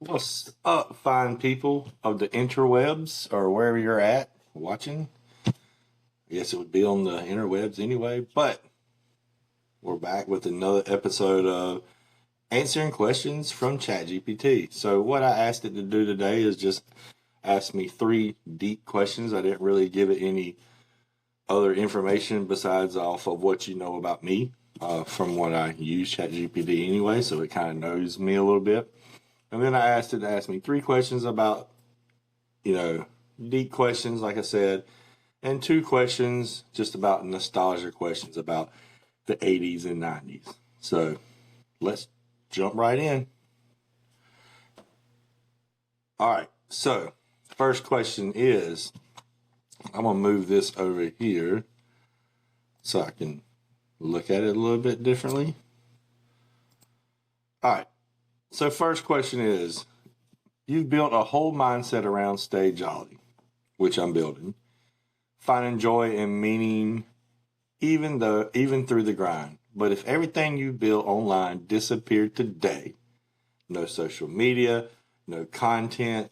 What's up, fine people of the interwebs or wherever you're at watching? I guess it would be on the interwebs anyway, but we're back with another episode of answering questions from ChatGPT. So, what I asked it to do today is just ask me three deep questions. I didn't really give it any other information besides off of what you know about me from what I use ChatGPT anyway, so it kind of knows me a little bit. And then I asked it to ask me three questions about, deep questions, like I said, and two questions just about nostalgia questions about the 80s and 90s. So let's jump right in. All right. So, first question is I'm going to move this over here so I can look at it a little bit differently. All right. So, first question is you've built a whole mindset around stay jolly, which I'm building. Finding joy and meaning even through the grind. But if everything you built online disappeared today, no social media, no content,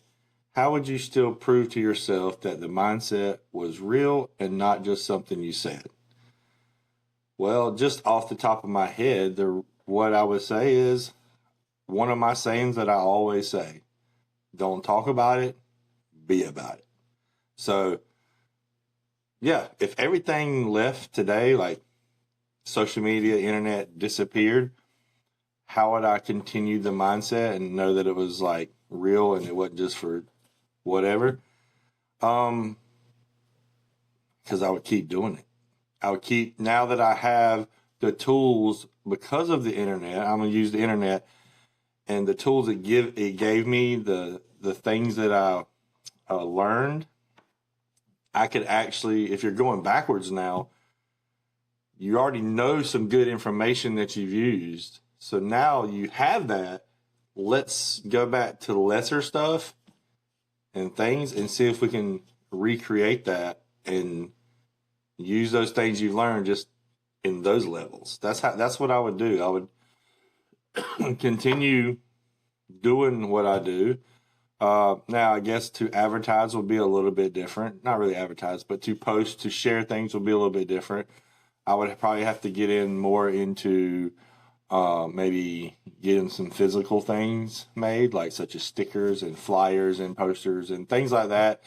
how would you still prove to yourself that the mindset was real and not just something you said? Well, just off the top of my head, what I would say is one of my sayings that I always say: don't talk about it, be about it. So, yeah, if everything left today, like social media, internet disappeared, how would I continue the mindset and know that it was like real and it wasn't just for whatever? Because I would keep doing it. Now that I have the tools because of the internet, I'm going to use the internet and the tools it gave me, the things that I learned. I could actually, if you're going backwards now, you already know some good information that you've used. So now you have that. Let's go back to the lesser stuff and things and see if we can recreate that and use those things you've learned just in those levels. That's what I would do. I would continue doing what I do. Now, I guess to advertise will be a little bit different. Not really advertise, but to post, to share things will be a little bit different. I would probably have to get in more into maybe getting some physical things made, like such as stickers and flyers and posters and things like that,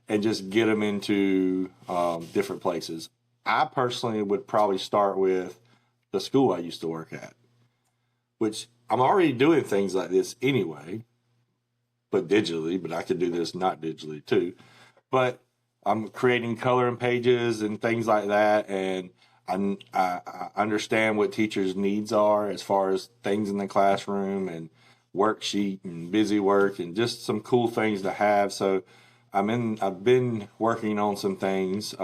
and just get them into different places. I personally would probably start with the school I used to work at, which I'm already doing things like this anyway, but digitally, but I could do this not digitally too. But I'm creating coloring pages and things like that, and I understand what teachers' needs are as far as things in the classroom and worksheet and busy work and just some cool things to have. So I've been working on some things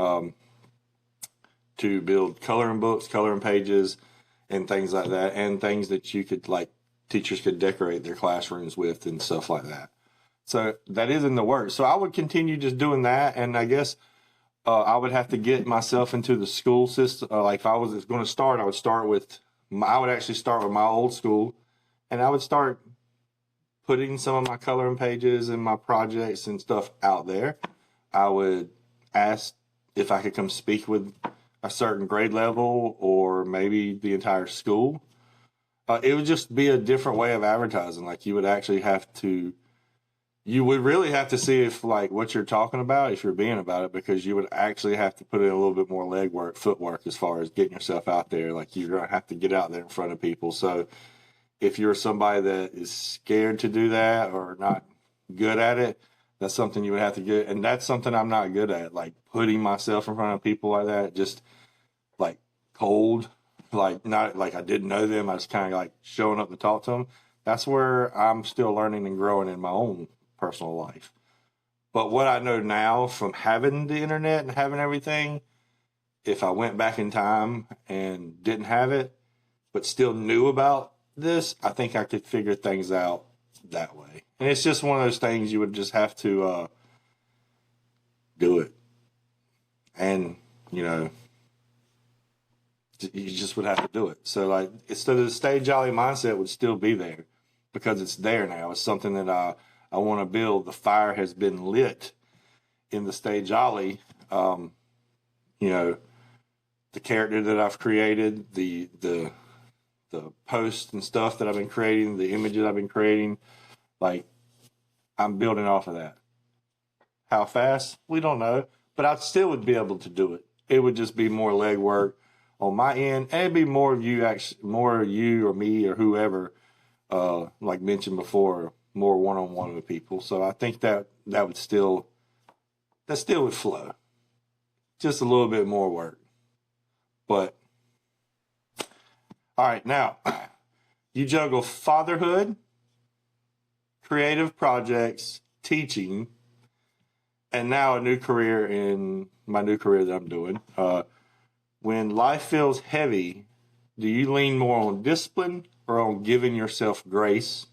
to build coloring books, coloring pages, and things like that, and things that you could teachers could decorate their classrooms with and stuff like that. So that is in the works. So I would continue just doing that, and I guess I would have to get myself into the school system. Like if I was going to start, I would actually start with my old school, and I would start putting some of my coloring pages and my projects and stuff out there. I would ask if I could come speak with a certain grade level or maybe the entire school. It would just be a different way of advertising. Like you would really have to see if what you're talking about, if you're being about it, because you would actually have to put in a little bit more legwork, footwork, as far as getting yourself out there. Like you're going to have to get out there in front of people. So if you're somebody that is scared to do that or not good at it, that's something you would have to get. And that's something I'm not good at, like putting myself in front of people like that, just like cold, like not like I didn't know them. I was kind of like showing up to talk to them. That's where I'm still learning and growing in my own personal life. But what I know now from having the internet and having everything, if I went back in time and didn't have it, but still knew about this, I think I could figure things out that way. And it's just one of those things you would just have to do it. And, you just would have to do it. So, instead of the stay jolly mindset would still be there. because it's there now. It's something that I want to build. The fire has been lit in the Stay Jolly. You know, the character that I've created, the posts and stuff that I've been creating, the images I've been creating, like, I'm building off of that. How fast? We don't know, but I still would be able to do it. It would just be more legwork on my end, and it'd be more of you, actually, more you or me or whoever, like mentioned before, more one-on-one with people. So I think that would still would flow. Just a little bit more work. But all right, now you juggle fatherhood, creative projects, teaching, and now a new career in my new career that I'm doing. When life feels heavy, do you lean more on discipline or on giving yourself grace?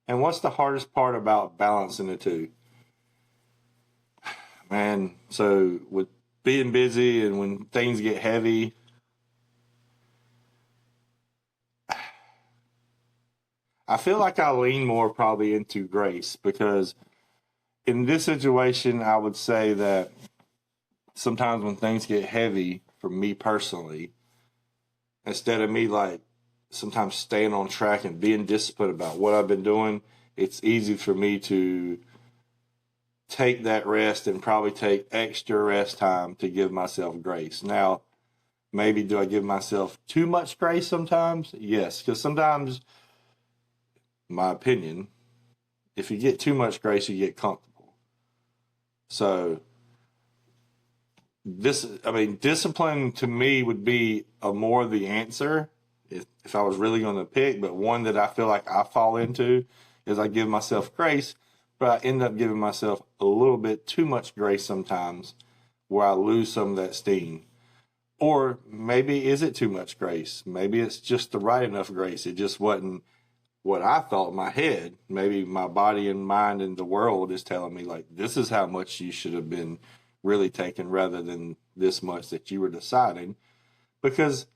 And what's the hardest part about balancing the two? Man, so with being busy and when things get heavy, I feel like I lean more probably into grace, because in this situation, I would say that sometimes when things get heavy for me personally, instead of me like sometimes staying on track and being disciplined about what I've been doing, it's easy for me to take that rest and probably take extra rest time to give myself grace. Now, maybe do I give myself too much grace sometimes? Yes, because sometimes, my opinion, if you get too much grace, you get comfortable. So discipline to me would be more the answer if I was really going to pick, but one that I feel like I fall into is I give myself grace, but I end up giving myself a little bit too much grace sometimes where I lose some of that steam. Or maybe is it too much grace? Maybe it's just the right enough grace. It just wasn't what I thought in my head. Maybe my body and mind and the world is telling me, like, this is how much you should have been really taking rather than this much that you were deciding. Because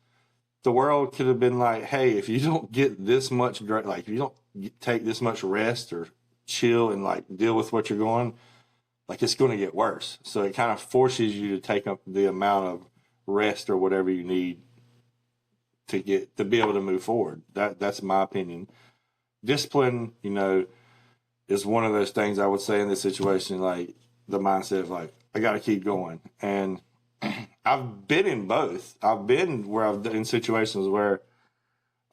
the world could have been like, hey, if you don't get this much, like, if you don't take this much rest or chill and like deal with what you're going, like, it's going to get worse. So it kind of forces you to take up the amount of rest or whatever you need to be able to move forward. That's my opinion. Discipline, is one of those things I would say in this situation, like the mindset of like, I got to keep going. And I've been in both. I've been in situations where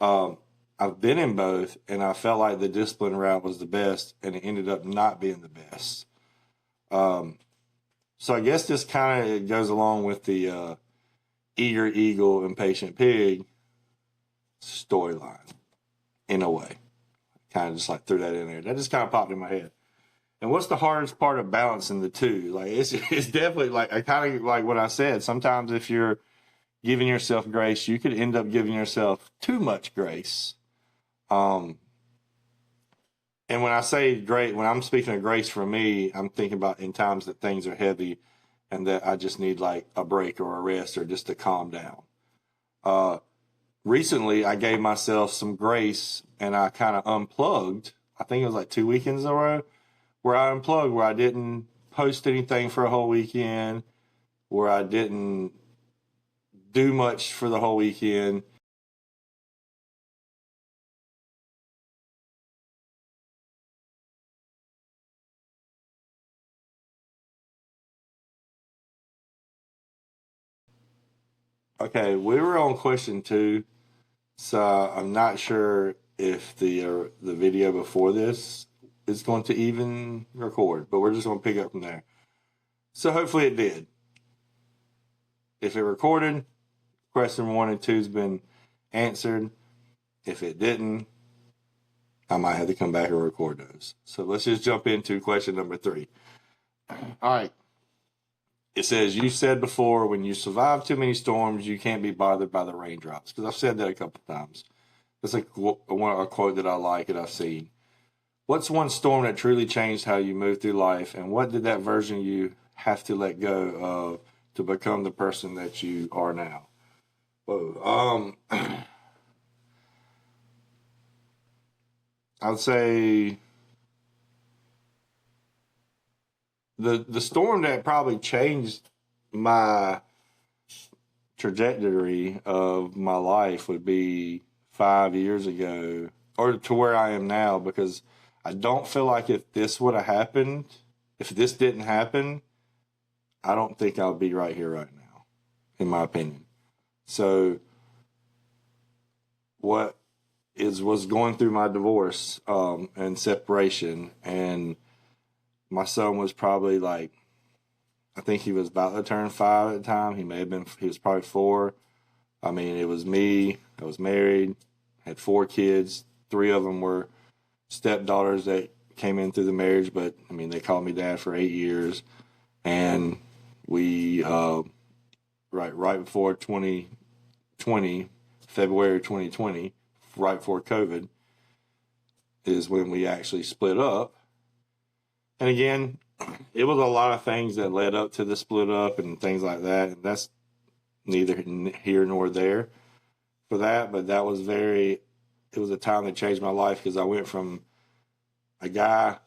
I've been in both, and I felt like the discipline route was the best, and it ended up not being the best. So I guess this kind of goes along with the eager eagle, impatient pig storyline in a way. Kind of just like threw that in there. That just kind of popped in my head. And what's the hardest part of balancing the two? Like, it's definitely like, I kind of like what I said. Sometimes if you're giving yourself grace, you could end up giving yourself too much grace. And when I say great, when I'm speaking of grace for me, I'm thinking about in times that things are heavy and that I just need like a break or a rest or just to calm down. Recently, I gave myself some grace and I kind of unplugged. I think it was like 2 weekends in a row where I unplugged, where I didn't post anything for a whole weekend, where I didn't do much for the whole weekend. Okay, we were on question 2, so I'm not sure if the video before this is going to even record, but we're just going to pick up from there. So hopefully it did. If it recorded, question 1 and 2 has been answered. If it didn't, I might have to come back and record those. So let's just jump into question number 3. All right. It says, you said before, when you survive too many storms, you can't be bothered by the raindrops. Because I've said that a couple times. That's a quote that I like and I've seen. What's one storm that truly changed how you move through life? And what did that version of you have to let go of to become the person that you are now? Whoa. I'd say the storm that probably changed my trajectory of my life would be 5 years ago, or to where I am now, because I don't feel like if this would have happened, if this didn't happen, I don't think I'll be right here right now, in my opinion. So what was going through my divorce and separation, and my son was probably like, I think he was about to turn 5 at the time. He was probably 4. I mean, it was me. I was married, had 4 kids. 3 of them were stepdaughters that came in through the marriage, but I mean, they called me dad for 8 years. And we, right before 2020, February 2020, right before COVID, is when we actually split up. And again, it was a lot of things that led up to the split up and things like that. And that's neither here nor there for that. But it was a time that changed my life, because I went from a guy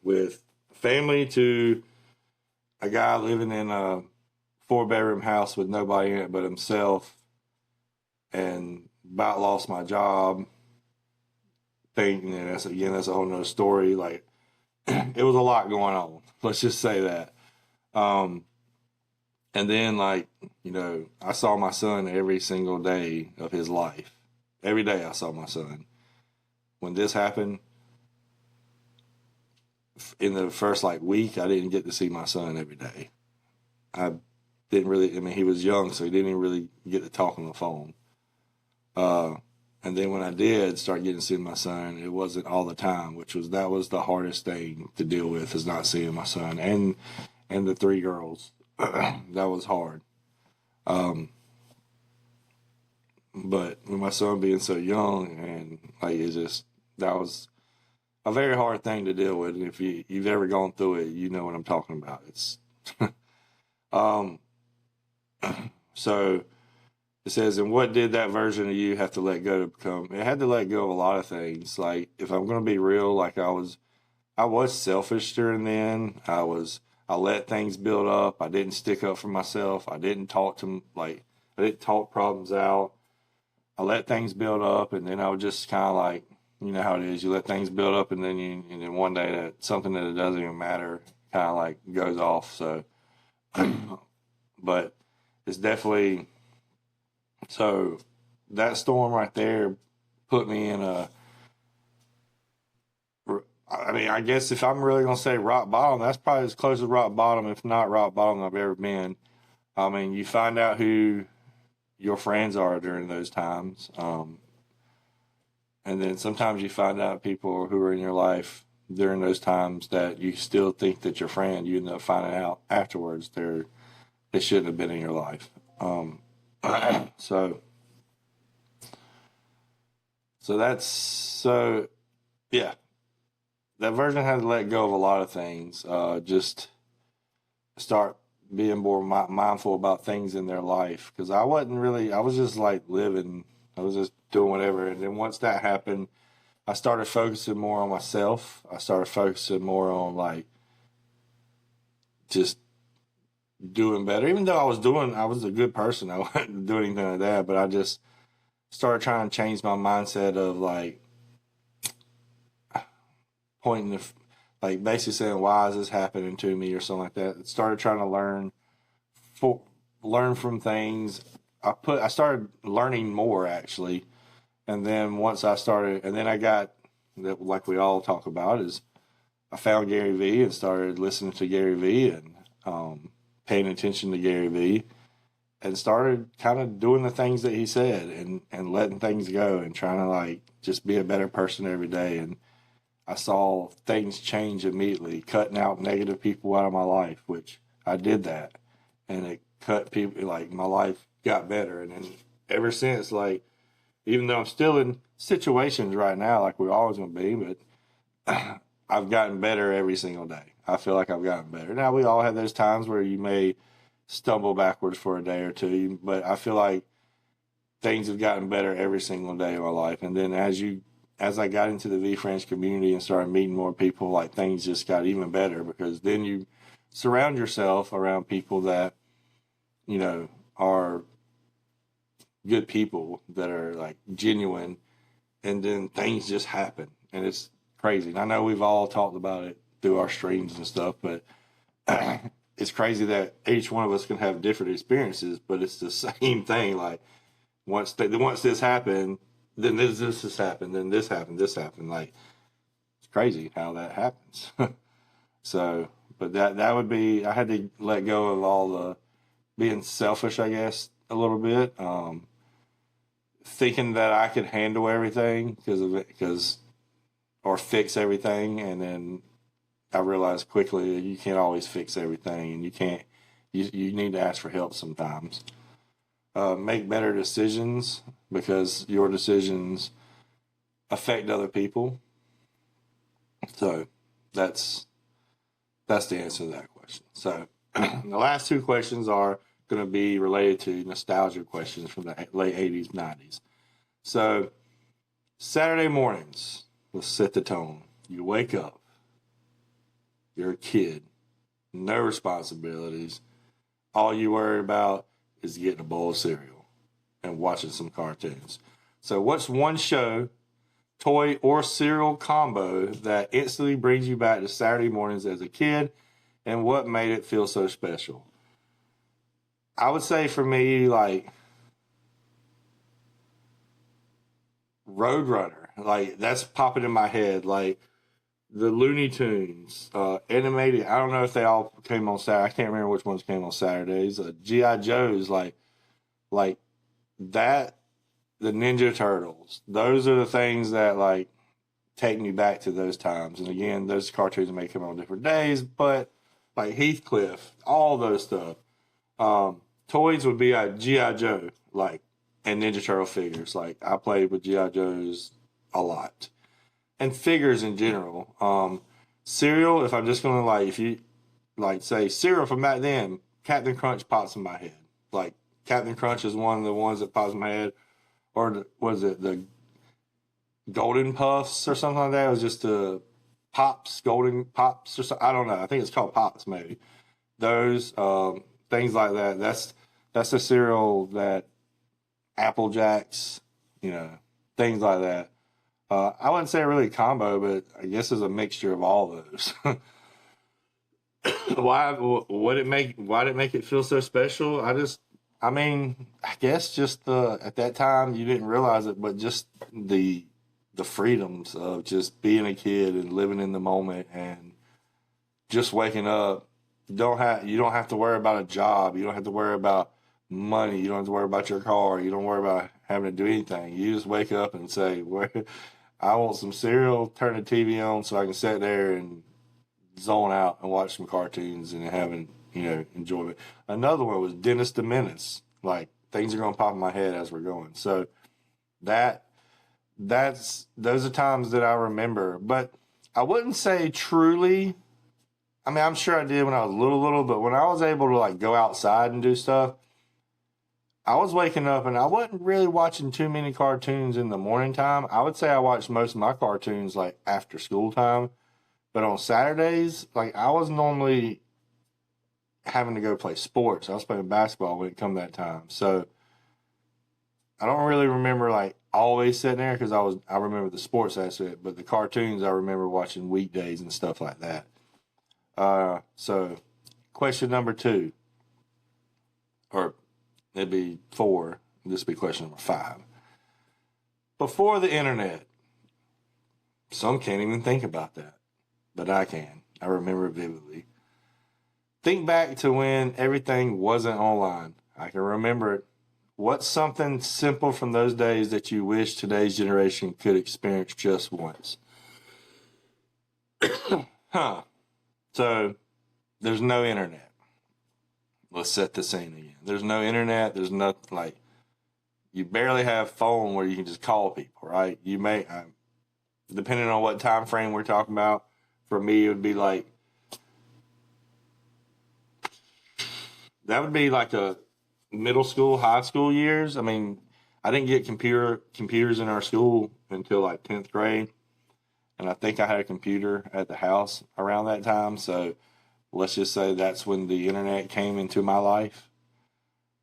with family to a guy living in a 4-bedroom house with nobody in it but himself, and about lost my job. That's a whole nother story. Like, it was a lot going on. Let's just say that. And then, like, I saw my son every single day of his life. Every day I saw my son. When this happened, in the first week, I didn't get to see my son every day. I didn't really, he was young, so he didn't even really get to talk on the phone. And then when I did start getting to see my son, it wasn't all the time, that was the hardest thing to deal with, is not seeing my son and the 3 girls. That was hard. But with my son being so young, and that was a very hard thing to deal with. And if you've ever gone through it, you know what I'm talking about. It's, so it says, and what did that version of you have to let go to become? It had to let go of a lot of things. Like, if I'm going to be real, like I was selfish during then. I let things build up. I didn't stick up for myself. I didn't talk problems out. I let things build up, and then I was just kind of like, you know how it is. You let things build up, and then one day that something that it doesn't even matter kind of like goes off. So, but it's definitely, so that storm right there put me in I guess if I'm really going to say rock bottom, that's probably as close as rock bottom, if not rock bottom, I've ever been. I mean, you find out who your friends are during those times. And then sometimes you find out people who are in your life during those times that you still think that your friend, you end up finding out afterwards they shouldn't have been in your life. So yeah, that version had to let go of a lot of things. Just start being more mindful about things in their life, because I was just like living. I was just doing whatever. And then once that happened, I started focusing more on myself. I started focusing more on like just doing better. Even though I was a good person. I wasn't doing anything like that, but I just started trying to change my mindset of like pointing to, like, basically saying, why is this happening to me, or something like that. I started trying to learn from things. I started learning more, actually. And then I got, like we all talk about, is I found Gary Vee and started listening to Gary Vee and paying attention to Gary Vee, and started kind of doing the things that he said and letting things go and trying to like just be a better person every day. And I saw things change immediately, cutting out negative people out of my life, which I did that. And it cut people, like, my life got better. And then ever since, like, even though I'm still in situations right now, like we're always going to be, but I've gotten better every single day. I feel like I've gotten better. Now, we all have those times where you may stumble backwards for a day or two, but I feel like things have gotten better every single day of my life. And then as you as I got into the V-Friends community and started meeting more people, like things just got even better, because then you surround yourself around people that, you know, are good people, that are like genuine, and then things just happen, and it's crazy. And I know we've all talked about it through our streams and stuff, but it's crazy that each one of us can have different experiences, but it's the same thing. Like once this happened, then this has happened, then this happened. Like it's crazy how that happens. So, but that would be, I had to let go of all the being selfish, I guess, a little bit. Thinking that I could handle everything or fix everything, and then I realized quickly that you can't always fix everything, and you need to ask for help sometimes. Make better decisions, because your decisions affect other people. So that's the answer to that question. So the last two questions are going to be related to nostalgia questions from the late 80s, 90s. So Saturday mornings, let's set the tone. You wake up, you're a kid, no responsibilities. All you worry about is getting a bowl of cereal and watching some cartoons. So what's one show, toy, or cereal combo that instantly brings you back to Saturday mornings as a kid, and what made it feel so special? I would say for me, like Roadrunner, like that's popping in my head. Like the Looney Tunes, animated. I don't know if they all came on Saturday. I can't remember which ones came on Saturdays. GI Joes, like that. The Ninja Turtles. Those are the things that like take me back to those times. And again, those cartoons may come on different days, but like Heathcliff, all those stuff. Toys would be a G.I. Joe, like, and Ninja Turtle figures. Like, I played with G.I. Joes a lot. And figures in general. Cereal, if I'm just going to, like, if you, like, say cereal from back then, Captain Crunch pops in my head. Like, Captain Crunch is one of the ones that pops in my head. Or, was it the Golden Puffs or something like that? It was just the Golden Pops or something. I don't know. I think it's called Pops, maybe. Those, things like that. That's the cereal that Apple Jacks, things like that. I wouldn't say really combo, but I guess it's a mixture of all those. Why did it make it feel so special? I guess just at that time you didn't realize it, but just the freedoms of just being a kid and living in the moment and just waking up. You don't have to worry about a job. You don't have to worry about money. You don't have to worry about your car. You don't worry about having to do anything. You just wake up and say, I want some cereal, turn the TV on so I can sit there and zone out and watch some cartoons and enjoy it. Another one was Dennis the Menace. Like, things are going to pop in my head as we're going. So those are times that I remember. But I wouldn't say truly. I mean, I'm sure I did when I was little, but when I was able to like go outside and do stuff, I was waking up and I wasn't really watching too many cartoons in the morning time. I would say I watched most of my cartoons like after school time. But on Saturdays, like I was normally having to go play sports. I was playing basketball when it come that time. So I don't really remember like always sitting there because I remember the sports aspect, but the cartoons I remember watching weekdays and stuff like that. So question number 2, or it'd be 4. This would be question number 5. Before the internet, some can't even think about that, but I can. I remember it vividly. Think back to when everything wasn't online. I can remember it. What's something simple from those days that you wish today's generation could experience just once? So, there's no internet. Let's set the scene again. There's no internet. There's nothing like, you barely have phone where you can just call people, right? You may, depending on what time frame we're talking about, for me, it would be like, that would be like a middle school, high school years. I mean, I didn't get computers in our school until like 10th grade. And I think I had a computer at the house around that time. So let's just say that's when the internet came into my life.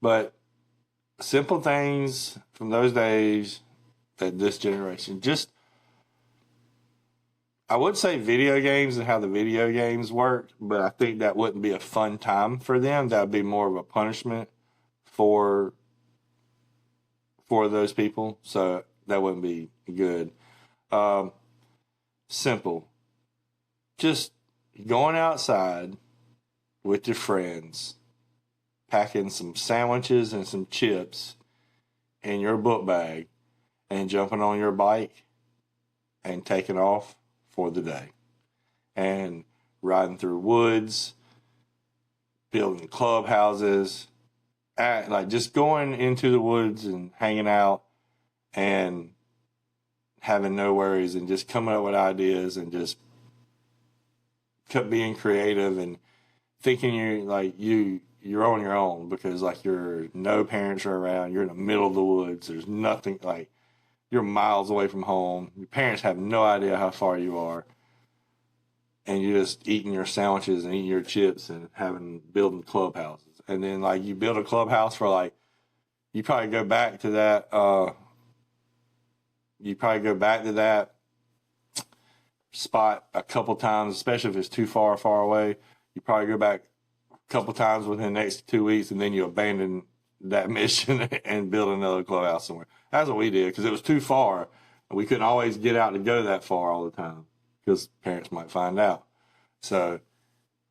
But simple things from those days that this generation just, I would say video games and how the video games work, but I think that wouldn't be a fun time for them. That would be more of a punishment for those people. So that wouldn't be good. Simple. Just going outside with your friends, packing some sandwiches and some chips in your book bag, and jumping on your bike and taking off for the day. And riding through woods, building clubhouses, like just going into the woods and hanging out and having no worries and just coming up with ideas and just kept being creative and thinking you're on your own, because like no parents are around. You're in the middle of the woods. There's nothing, like you're miles away from home. Your parents have no idea how far you are. And you're just eating your sandwiches and eating your chips and building clubhouses. And then like you build a clubhouse for like, you probably go back to that spot a couple times, especially if it's too far away. You probably go back a couple times within the next 2 weeks, and then you abandon that mission and build another clubhouse somewhere. That's what we did, because it was too far. And we couldn't always get out to go that far all the time, because parents might find out. So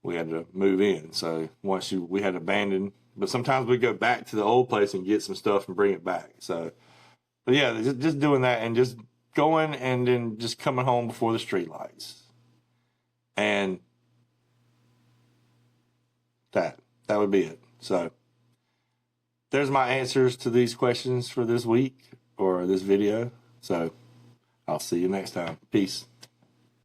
we had to move in. So we had to abandon, but sometimes we go back to the old place and get some stuff and bring it back. So, but yeah, just doing that and just going and then just coming home before the street lights. And that would be it. So there's my answers to these questions for this week or this video. So I'll see you next time. Peace.